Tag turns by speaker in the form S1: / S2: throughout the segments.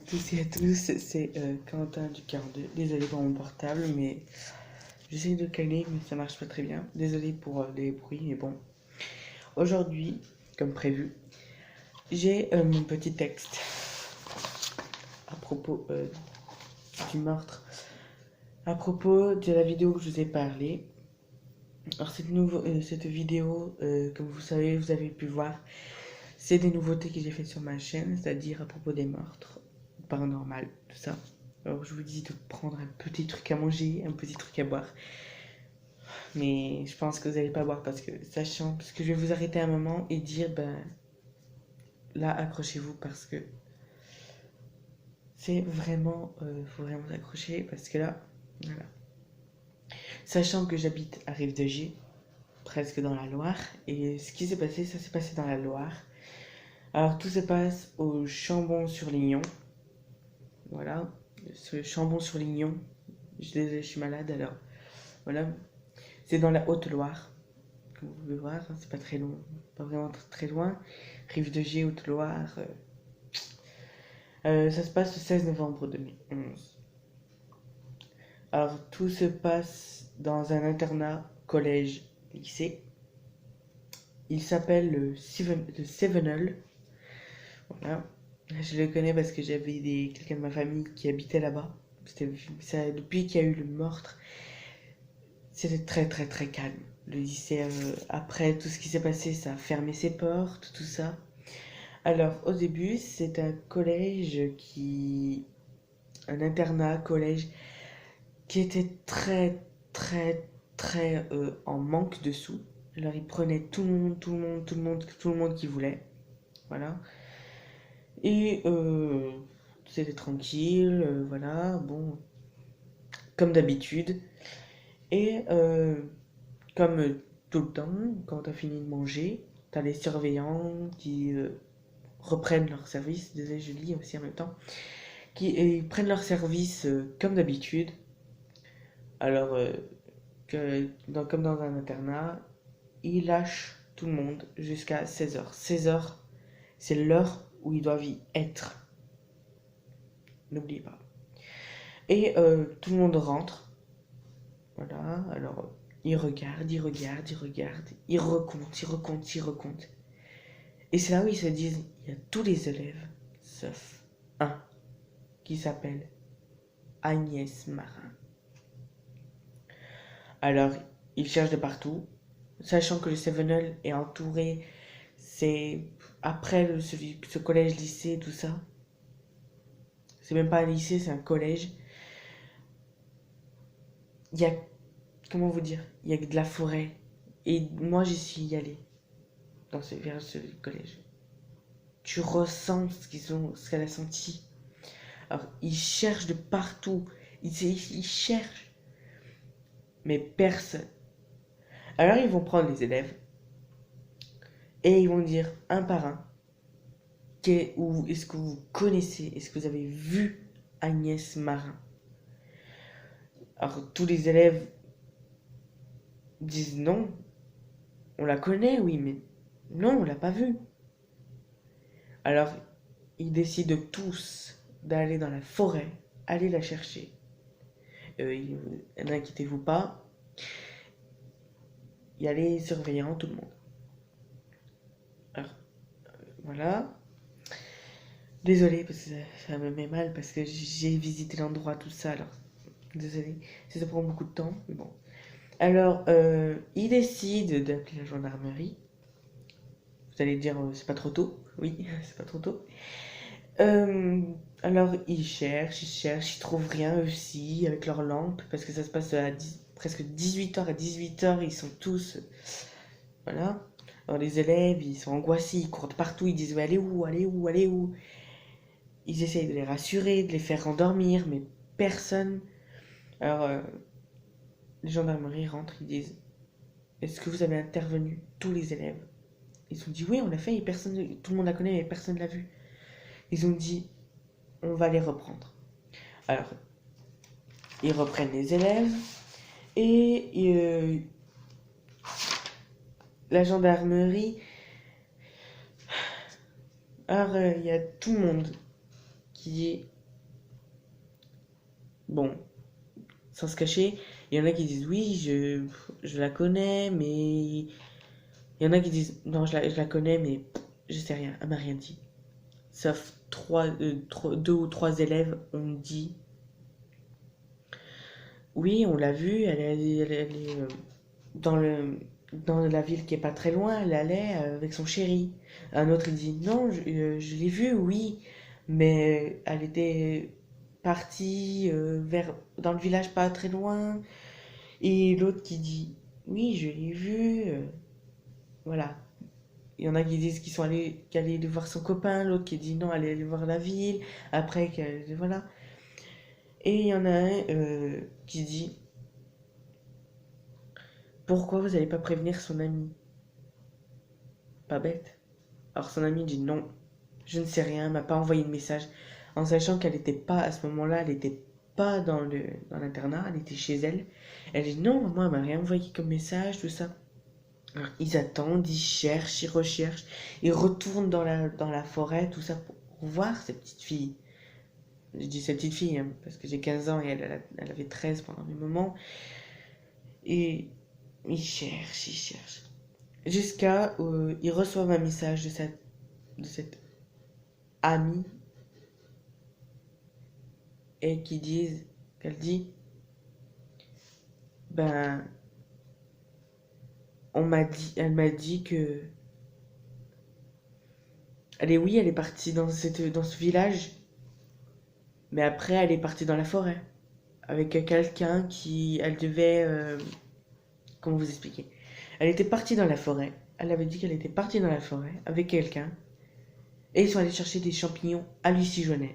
S1: tous et à tous, c'est Quentin du 42. Désolé pour mon portable, mais j'essaye de caler, mais ça marche pas très bien. Désolé pour les bruits, mais bon. Aujourd'hui, comme prévu, j'ai mon petit texte à propos du meurtre, à propos de la vidéo que je vous ai parlé. Alors cette vidéo, comme vous savez, vous avez pu voir, c'est des nouveautés que j'ai fait sur ma chaîne, c'est-à-dire à propos des meurtres paranormal, tout ça. Alors je vous dis de prendre un petit truc à manger, un petit truc à boire. Mais je pense que vous n'allez pas boire parce que parce que je vais vous arrêter un moment et dire là accrochez-vous parce que c'est vraiment faut vraiment s'accrocher parce que là voilà. Sachant que j'habite à Rive-de-Gier, presque dans la Loire, et ce qui s'est passé, ça s'est passé dans la Loire. Alors tout se passe au Chambon-sur-Lignon. Voilà, ce Chambon-sur-Lignon. Je suis malade alors. Voilà, c'est dans la Haute-Loire. Comme vous pouvez voir, c'est pas très long, pas vraiment très loin. Rive-de-Gier, Haute-Loire. Ça se passe le 16 novembre 2011. Alors tout se passe dans un internat collège-lycée. Il s'appelle le Sevenol. Voilà. Je le connais parce que j'avais quelqu'un de ma famille qui habitait là-bas. Depuis qu'il y a eu le meurtre, c'était très très très calme. Le lycée, après tout ce qui s'est passé, ça a fermé ses portes, tout ça. Alors au début, c'est un internat, collège, qui était très très très en manque de sous. Alors ils prenaient tout le monde qui voulait. Voilà. Et c'était tranquille, voilà, bon, comme d'habitude. Et comme tout le temps, quand t'as fini de manger, t'as les surveillants qui reprennent leur service. Désolé, je lis aussi en même temps. Ils prennent leur service comme d'habitude. Alors, comme dans un internat, ils lâchent tout le monde jusqu'à 16h. 16h, c'est l'heure où ils doivent y être. N'oubliez pas. Et tout le monde rentre. Voilà, alors ils regardent, ils recomptent. Et c'est là où ils se disent, il y a tous les élèves, sauf un, qui s'appelle Agnès Marin. Alors, ils cherchent de partout, sachant que le Sevenol est entouré, c'est après ce collège-lycée, tout ça. C'est même pas un lycée, c'est un collège. Il y a, comment vous dire, il y a de la forêt. Et moi, j'y suis allée vers ce collège. Tu ressens ce qu'elle a senti. Alors, ils cherchent de partout. Ils cherchent. Mais personne. Alors, ils vont prendre les élèves. Et ils vont dire un par un. Est-ce que vous connaissez, est-ce que vous avez vu Agnès Marin? Alors, tous les élèves disent non. On la connaît, oui, mais non, on l'a pas vue. Alors, ils décident tous d'aller dans la forêt, aller la chercher. N'inquiétez-vous pas, il y a les surveillants, tout le monde. Alors, voilà. Désolé, parce que ça me met mal, parce que j'ai visité l'endroit, tout ça, alors désolé, ça prend beaucoup de temps, mais bon. Alors, ils décident d'appeler la gendarmerie. Vous allez dire, c'est pas trop tôt. Oui, c'est pas trop tôt. Alors, ils cherchent, ils trouvent rien aussi, avec leurs lampes, parce que ça se passe à presque 18h. À 18h, ils sont tous... Voilà. Alors, les élèves, ils sont angoissés, ils courent de partout, ils disent, allez où? Ils essayent de les rassurer, de les faire endormir, mais personne... Alors, les gendarmeries rentrent, ils disent, est-ce que vous avez intervenu tous les élèves? Ils ont dit, oui, on l'a fait, et tout le monde la connaît, mais personne l'a vu. Ils ont dit, on va les reprendre. Alors, ils reprennent les élèves et la gendarmerie. Alors, il y a tout le monde qui est Bon, sans se cacher, il y en a qui disent oui, je la connais, mais il y en a qui disent non, je la connais, mais je sais rien, elle m'a rien dit. Sauf deux ou trois élèves ont dit oui, on l'a vue, elle est dans dans la ville qui est pas très loin, elle allait avec son chéri. Un autre il dit non, je l'ai vue, oui, mais elle était partie dans le village pas très loin. Et l'autre qui dit oui, je l'ai vue, voilà. Il y en a qui disent qu'elle est allée voir son copain, l'autre qui dit non, elle est allée voir la ville, après qu'elle, voilà. Et il y en a un qui dit pourquoi vous n'allez pas prévenir son ami? Pas bête. Alors son ami dit non, je ne sais rien, elle m'a pas envoyé de message, en sachant qu'elle n'était pas, à ce moment-là, elle n'était pas dans l'internat, elle était chez elle. Elle dit non, maman, elle m'a rien envoyé comme message, tout ça. Alors, ils attendent, ils cherchent, ils recherchent, ils retournent dans la forêt, tout ça, pour voir cette petite fille. Je dis cette petite fille, hein, parce que j'ai 15 ans et elle avait 13 pendant un moment. Et ils cherchent, ils cherchent. Jusqu'à ils reçoivent un message de cette amie et qu'elle dit, ben, elle m'a dit que, oui, elle est partie dans ce village, mais après elle est partie dans la forêt avec quelqu'un qui, elle devait, comment vous expliquer? Elle était partie dans la forêt. Elle avait dit qu'elle était partie dans la forêt avec quelqu'un. Et ils sont allés chercher des champignons hallucinogènes,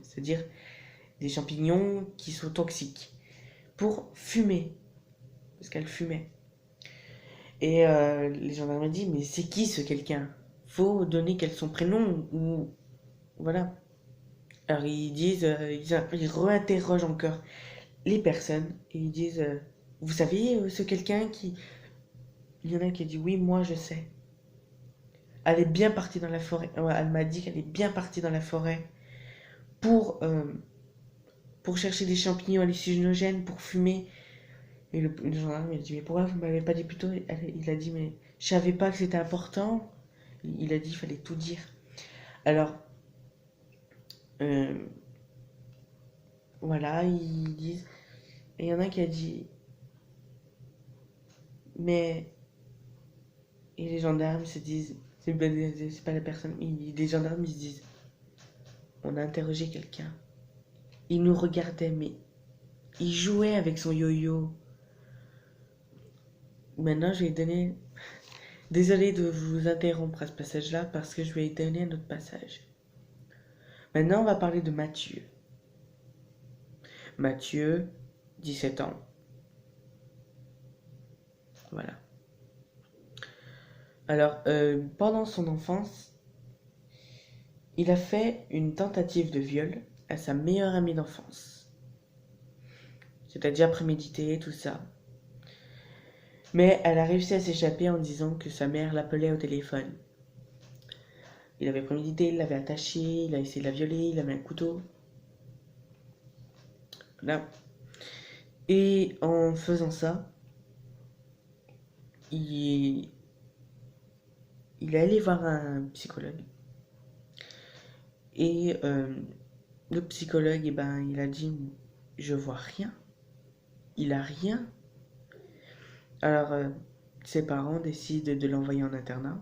S1: c'est-à-dire des champignons qui sont toxiques, pour fumer, parce qu'elle fumait. Et les gendarmes ont dit, mais c'est qui ce quelqu'un? Faut donner son prénom, ou voilà. Alors ils disent, ils réinterrogent encore les personnes, et ils disent, vous savez ce quelqu'un qui... Il y en a qui dit, oui, moi je sais. Elle est bien partie dans la forêt. Ouais, elle m'a dit qu'elle est bien partie dans la forêt pour, euh, pour chercher des champignons hallucinogènes pour fumer. Et le gendarme il a dit mais pourquoi vous m'avez pas dit plus tôt? Il a dit mais je savais pas que c'était important. Il a dit il fallait tout dire. Alors euh, voilà, ils disent. Et il y en a qui a dit mais. Et les gendarmes se disent c'est pas la personne. Les gendarmes ils se disent on a interrogé quelqu'un. Il nous regardait mais il jouait avec son yo-yo. Maintenant je vais donner. Désolée de vous interrompre à ce passage-là parce que je vais donner un autre passage. Maintenant, on va parler de Mathieu. Mathieu, 17 ans. Voilà. Alors, pendant son enfance, il a fait une tentative de viol à sa meilleure amie d'enfance. C'est-à-dire prémédité, tout ça. Mais elle a réussi à s'échapper en disant que sa mère l'appelait au téléphone. Il avait prémédité, il l'avait attachée, il a essayé de la violer, il a mis un couteau. Voilà. Et en faisant ça, il est allé voir un psychologue. Et le psychologue, eh ben, il a dit, je vois rien. Il a rien. Alors, ses parents décident de l'envoyer en internat.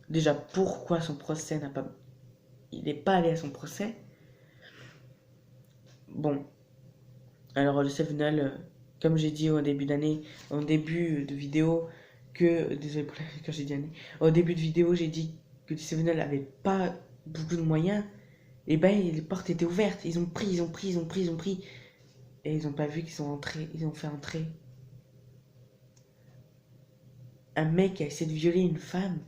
S1: Déjà, pourquoi son procès n'a pas... Il n'est pas allé à son procès. Bon, alors le Sevenol, comme j'ai dit au début d'année, en début de vidéo, désolé pour quand j'ai dit année, au début de vidéo, j'ai dit que le Sevenol n'avait pas beaucoup de moyens. Et ben, les portes étaient ouvertes. Ils ont pris. Et ils n'ont pas vu qu'ils sont entrés. Ils ont fait entrer un mec qui a essayé de violer une femme,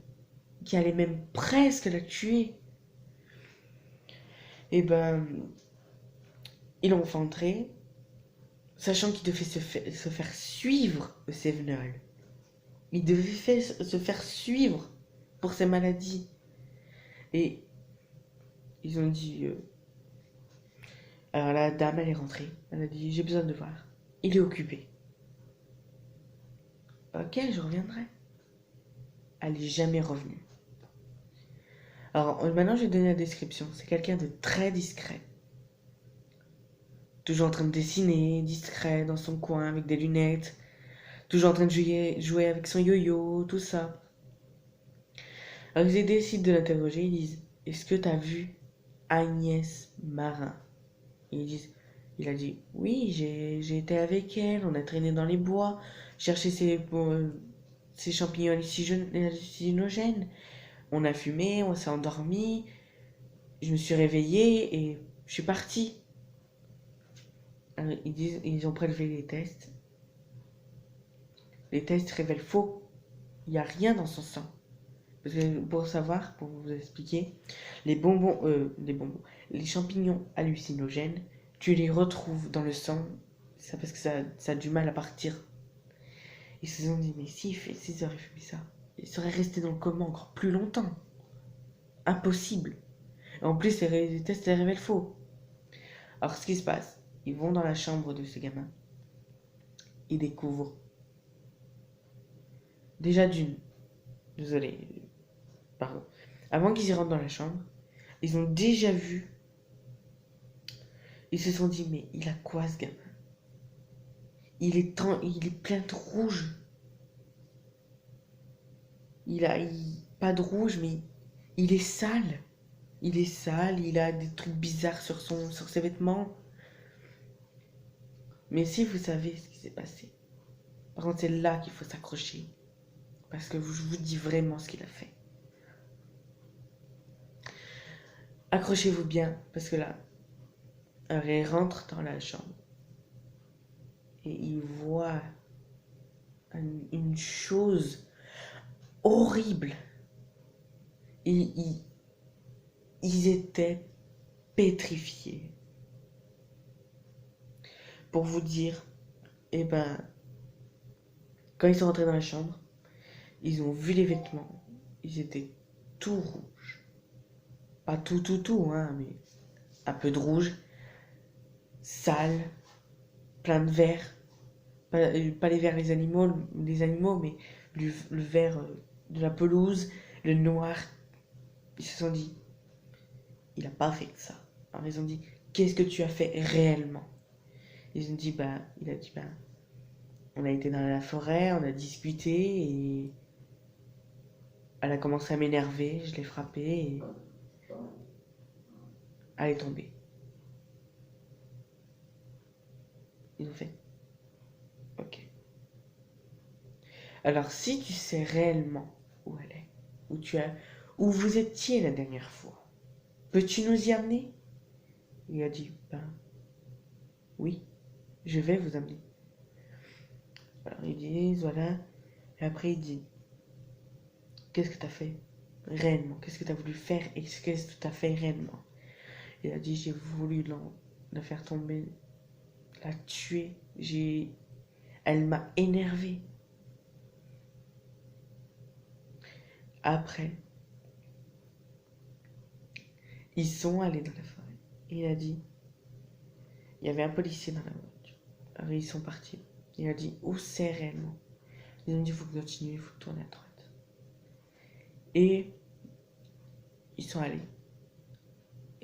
S1: qui allait même presque la tuer. Et ben, ils l'ont fait entrer, sachant qu'il devait se faire suivre au Sevenol. Il devait se faire suivre pour ses maladies. Et ils ont dit Alors la dame, elle est rentrée. Elle a dit, j'ai besoin de voir. Il est occupé. Ok, je reviendrai. Elle n'est jamais revenue. Alors maintenant, je vais donner la description. C'est quelqu'un de très discret. Toujours en train de dessiner, discret, dans son coin, avec des lunettes. Toujours en train de jouer avec son yo-yo, tout ça. Alors ils décident de l'interroger. Ils disent, est-ce que tu as vu Agnès Marin? Il a dit, oui, j'ai été avec elle, on a traîné dans les bois, cherché ses champignons hallucinogènes, on a fumé, on s'est endormi, je me suis réveillée et je suis partie. Alors, ils ont prélevé les tests. Les tests révèlent faux. Il n'y a rien dans son sang. Parce que pour savoir, pour vous expliquer, les champignons hallucinogènes, tu les retrouves dans le sang, ça parce que ça a du mal à partir. Ils se sont dit, mais s'ils auraient fumé ça, ils seraient restés dans le coma encore plus longtemps. Impossible. En plus, les tests les révèlent faux. Alors, ce qui se passe, ils vont dans la chambre de ce gamin. Ils découvrent. Déjà d'une. Désolé. Pardon. Avant qu'ils y rentrent dans la chambre, ils ont déjà vu. Ils se sont dit, mais il a quoi ce gamin? Il est plein de rouge. Pas de rouge, mais il est sale. Il est sale, il a des trucs bizarres sur ses vêtements. Mais si vous savez ce qui s'est passé, par contre, c'est là qu'il faut s'accrocher. Parce que je vous dis vraiment ce qu'il a fait. Accrochez-vous bien, parce que là, il rentre dans la chambre. Et il voit une chose horrible. Ils étaient pétrifiés. Pour vous dire, eh ben, quand ils sont rentrés dans la chambre, ils ont vu les vêtements. Ils étaient tout rouges. Pas tout, hein, mais un peu de rouge. Sale. Plein de verre. Pas les verres des animaux, mais le vert de la pelouse, le noir. Ils se sont dit, il a pas fait ça. Alors ils ont dit, qu'est-ce que tu as fait réellement? Il a dit, on a été dans la forêt, on a discuté et elle a commencé à m'énerver, je l'ai frappée et elle est tombée. Ils ont fait, ok. Alors si tu sais réellement où elle est, où vous étiez la dernière fois, peux-tu nous y amener? Il a dit, oui, je vais vous amener. Alors ils disent, voilà. Et après il dit, qu'est-ce que tu as fait réellement? Qu'est-ce que tu as voulu faire et qu'est-ce que tu as fait réellement? Il a dit, j'ai voulu la faire tomber, la tuer. Elle m'a énervé. Après, ils sont allés dans la forêt. Et il a dit, il y avait un policier dans la voiture. Alors ils sont partis. Il a dit, où c'est réellement? Ils ont dit, il faut continuer, il faut tourner à droite. Et ils sont allés.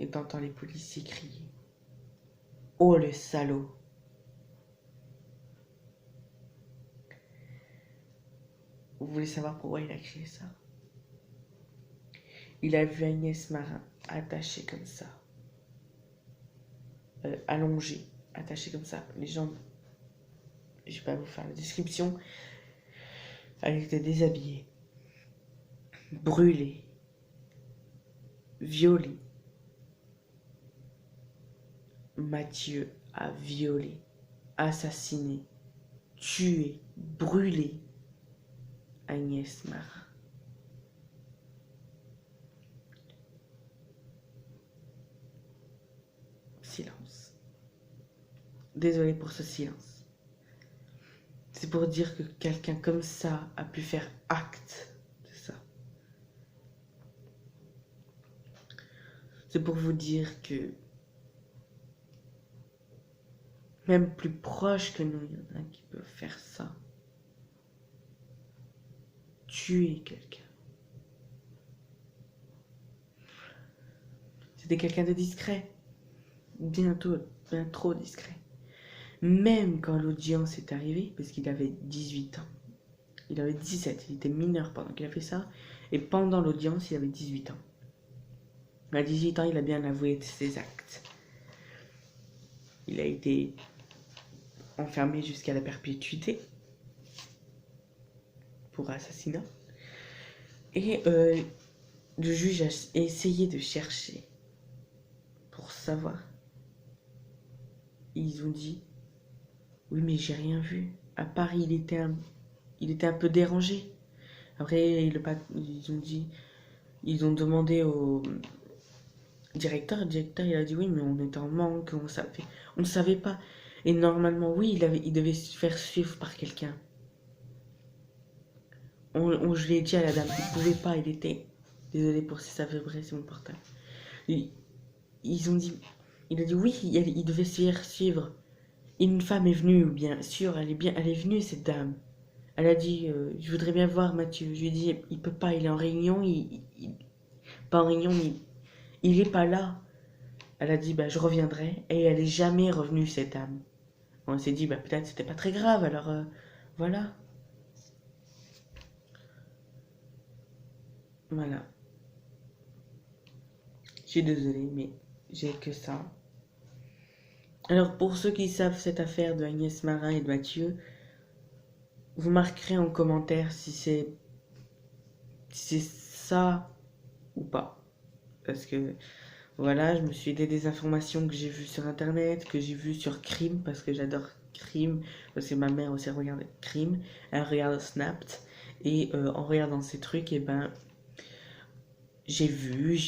S1: Et t'entends les policiers crier, oh le salaud! Vous voulez savoir pourquoi il a crié ça? Il a vu Agnès Marin attachée comme ça, allongée, attachée comme ça, les jambes. Je vais pas vous faire la description. Elle était déshabillée, brûlée, violée. Mathieu a violé, assassiné, tué, brûlé Agnès Marin. Silence. Désolé pour ce silence. C'est pour dire que quelqu'un comme ça a pu faire acte de ça. C'est pour vous dire que même plus proches que nous, il y en a qui peuvent faire ça. Tuer quelqu'un. C'était quelqu'un de discret. Bientôt, bien trop discret. Même quand l'audience est arrivée, parce qu'il avait 18 ans. Il avait 17, il était mineur pendant qu'il a fait ça. Et pendant l'audience, il avait 18 ans. À 18 ans, il a bien avoué ses actes. Il a été enfermé jusqu'à la perpétuité pour assassinat. Et le juge a essayé de chercher pour savoir. Ils ont dit, oui mais j'ai rien vu. À part il était un peu dérangé. Après ils ont demandé au directeur. Le directeur il a dit oui mais on était en manque, on ne savait pas. Et normalement oui il devait se faire suivre par quelqu'un. Je l'ai dit à la dame, il pouvait pas, il était. Désolé pour si ça vibrait, c'est mon portable. Ils ont dit. Il a dit oui, il devait se faire suivre. Une femme est venue, bien sûr, elle est venue cette dame. Elle a dit je voudrais bien voir Mathieu. Je lui ai dit il peut pas, il est en réunion, pas en réunion, mais il est pas là. Elle a dit bah je reviendrai et elle est jamais revenue cette dame. On s'est dit bah peut-être c'était pas très grave alors voilà. Voilà. Je suis désolée, mais j'ai que ça. Alors, pour ceux qui savent cette affaire de Agnès Marin et de Mathieu, vous marquerez en commentaire si c'est ça ou pas. Parce que, voilà, je me suis aidé des informations que j'ai vues sur Internet, que j'ai vues sur Crime, parce que j'adore Crime, parce que ma mère aussi regarde Crime, elle regarde Snapped, et en regardant ces trucs, et ben, j'ai lu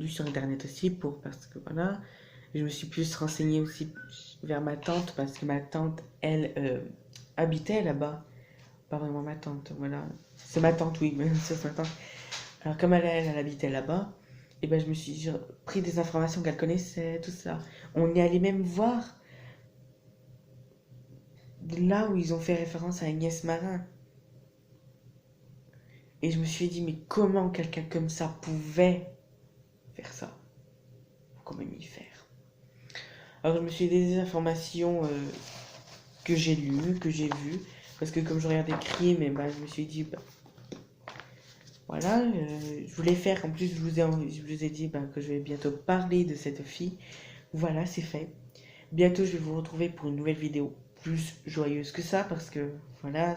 S1: sur Internet aussi, parce que voilà, je me suis plus renseignée aussi vers ma tante, parce que ma tante, elle, habitait là-bas. Pas vraiment ma tante, voilà. C'est ma tante, oui, mais c'est ma tante. Alors comme elle habitait là-bas, et ben je me suis pris des informations qu'elle connaissait, tout ça. On est allé même voir là où ils ont fait référence à Agnès Marin. Et je me suis dit, mais comment quelqu'un comme ça pouvait faire ça? Comment y faire? Alors je me suis dit des informations que j'ai lues, que j'ai vues, parce que comme je regardais Crime, et ben je me suis dit, bah, voilà, je voulais faire, en plus je vous ai dit que je vais bientôt parler de cette fille. Voilà, c'est fait. Bientôt je vais vous retrouver pour une nouvelle vidéo plus joyeuse que ça, parce que voilà,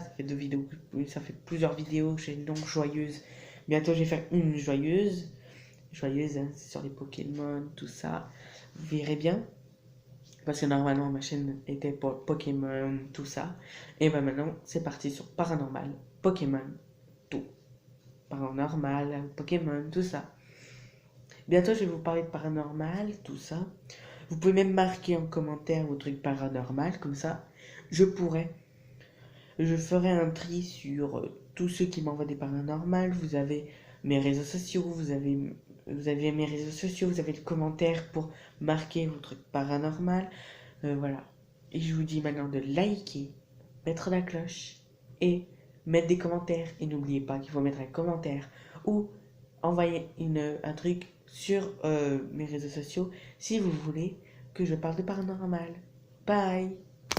S1: ça fait plusieurs vidéos que j'ai une longue joyeuse. Bientôt je vais faire une joyeuse. Joyeuse, hein, c'est sur les Pokémon, tout ça. Vous verrez bien. Parce que normalement ma chaîne était pour Pokémon, tout ça. Et ben maintenant c'est parti sur paranormal, Pokémon, tout. Paranormal, Pokémon, tout ça. Bientôt, je vais vous parler de paranormal, tout ça. Vous pouvez même marquer en commentaire vos trucs paranormal, comme ça, je ferai un tri sur tous ceux qui m'envoient des paranormales. Vous avez mes réseaux sociaux, vous avez mes réseaux sociaux, vous avez le commentaire pour marquer vos trucs paranormal. Voilà. Et je vous dis maintenant de liker, mettre la cloche et mettre des commentaires. Et n'oubliez pas qu'il faut mettre un commentaire ou envoyer un truc sur mes réseaux sociaux si vous voulez que je parle de paranormal. Bye!